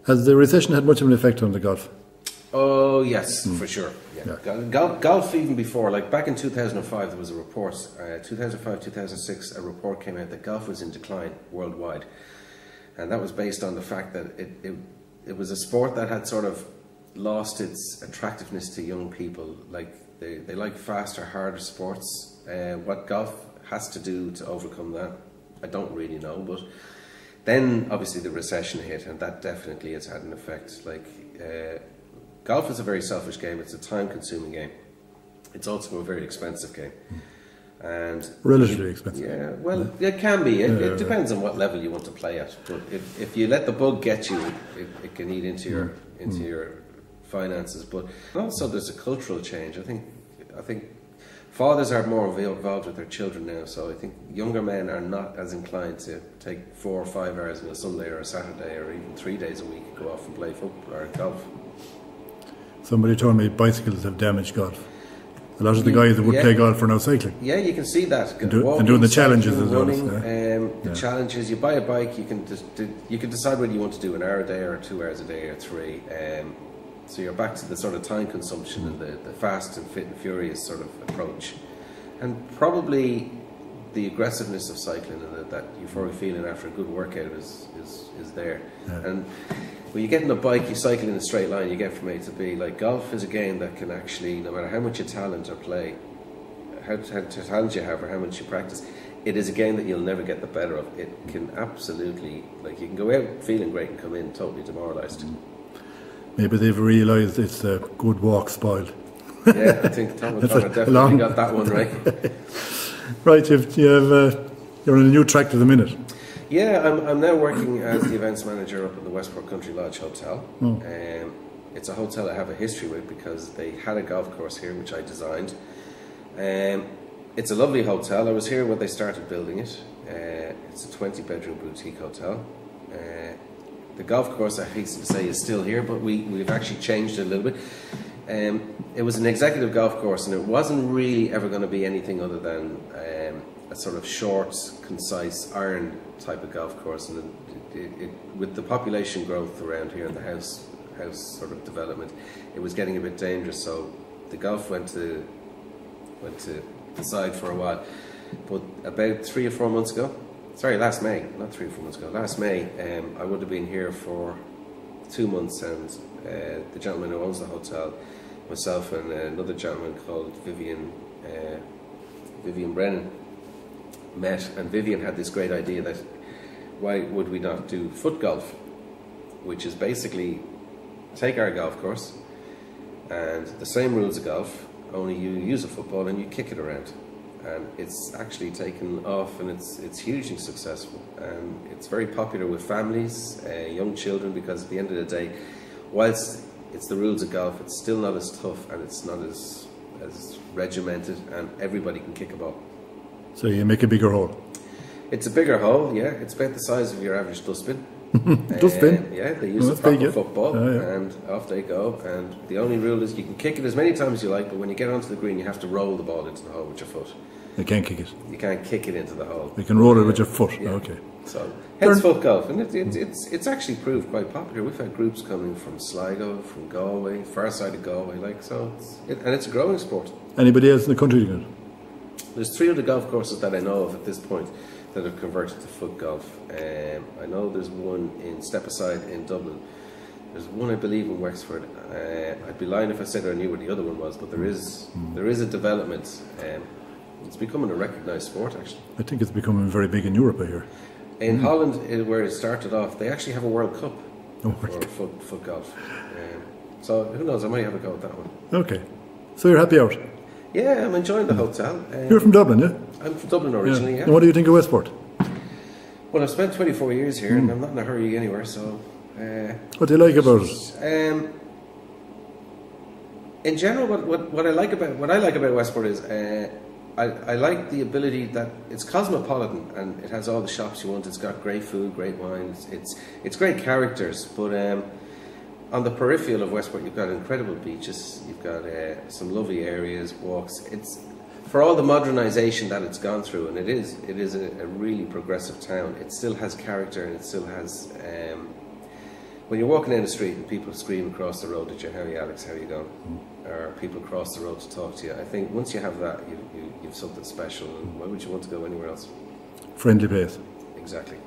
Has the recession had much of an effect on the golf? Oh yes, for sure. Yeah. Golf even before, like back in 2005, there was a report. 2005, 2006, a report came out that golf was in decline worldwide, and that was based on the fact that it was a sport that had sort of lost its attractiveness to young people. Like they like faster, harder sports. What golf has to do to overcome that, I don't really know. But then obviously the recession hit, and that definitely has had an effect. Like golf is a very selfish game. It's a time-consuming game. It's also a very expensive game, and relatively expensive. Yeah, well, it can be. It depends on what level you want to play at. But if you let the bug get you, it can eat into your finances. But also, there's a cultural change. I think fathers are more involved with their children now. So I think younger men are not as inclined to take 4 or 5 hours on a Sunday or a Saturday or even 3 days a week and go off and play football or golf. Somebody told me bicycles have damaged golf. A lot of the guys that would play golf are now cycling. Yeah, you can see that. And doing the challenges as well. The challenges, you buy a bike, you can decide whether you want to do an hour a day or 2 hours a day or 3. So you're back to the sort of time consumption and the fast and fit and furious sort of approach. And probably the aggressiveness of cycling and that euphoric feeling after a good workout is there. Yeah. And when you get on a bike, you cycle in a straight line, you get from A to B. Like golf is a game that can actually, no matter how much you talent or play, how talent you have or how much you practice, it is a game that you'll never get the better of. It can absolutely, like you can go out feeling great and come in totally demoralised. Maybe they've realised it's a good walk spoiled. Yeah, I think Tom definitely got that one right. Right, you're on a new track to the minute. Yeah, I'm now working as the events manager up at the Westport Country Lodge Hotel. It's a hotel I have a history with because they had a golf course here which I designed. It's a lovely hotel. I was here when they started building it. It's a 20-bedroom boutique hotel. The golf course, I hasten to say, is still here, but we've actually changed it a little bit. It was an executive golf course, and it wasn't really ever going to be anything other than a sort of short, concise, iron type of golf course. And with the population growth around here and the house sort of development, it was getting a bit dangerous. So the golf went to the side for a while. But about 3 or 4 months ago, sorry, last May, not 3 or 4 months ago, last May, I would have been here for 2 months, and the gentleman who owns the hotel, myself and another gentleman called Vivian Brennan met, and Vivian had this great idea that why would we not do foot golf, which is basically take our golf course and the same rules of golf, only you use a football and you kick it around. And it's actually taken off, and it's hugely successful, and it's very popular with families, young children, because at the end of the day, whilst it's the rules of golf, it's still not as tough and it's not as regimented, and everybody can kick a ball. So you make a bigger hole? It's a bigger hole, yeah. It's about the size of your average dustbin. Dustbin? Yeah, they use a proper football, and off they go. And the only rule is you can kick it as many times as you like, but when you get onto the green, you have to roll the ball into the hole with your foot. You can't kick it? You can't kick it into the hole. You can roll it with your foot, okay. So, hence foot golf, and it's actually proved quite popular. We've had groups coming from Sligo, from Galway, far side of Galway, like, so, and it's a growing sport. Anybody else in the country doing it? There's 3 other golf courses that I know of at this point that have converted to foot golf. I know there's one in Stepaside in Dublin. There's one, I believe, in Wexford. I'd be lying if I said I knew where the other one was, but there is a development. It's becoming a recognised sport, actually. I think it's becoming very big in Europe, I hear. In Holland, where it started off, they actually have a World Cup for foot golf. So who knows, I might have a go at that one. Okay. So you're happy out? Yeah, I'm enjoying the hotel. You're from Dublin, yeah? I'm from Dublin originally, yeah. And what do you think of Westport? Well, I've spent 24 years here, and I'm not in a hurry anywhere, so... what do you like about it? In general, what I like about Westport is I like the ability that it's cosmopolitan, and it has all the shops you want. It's got great food, great wine. It's great characters, but on the peripheral of Westport, you've got incredible beaches. You've got some lovely areas, walks. It's for all the modernisation that it's gone through, and it is a really progressive town. It still has character, and it still has when you're walking down the street and people scream across the road at you, "How are you, Alex? How are you going?" Or people cross the road to talk to you. I think once you have that, you've something special, and why would you want to go anywhere else? Friendly place. Exactly.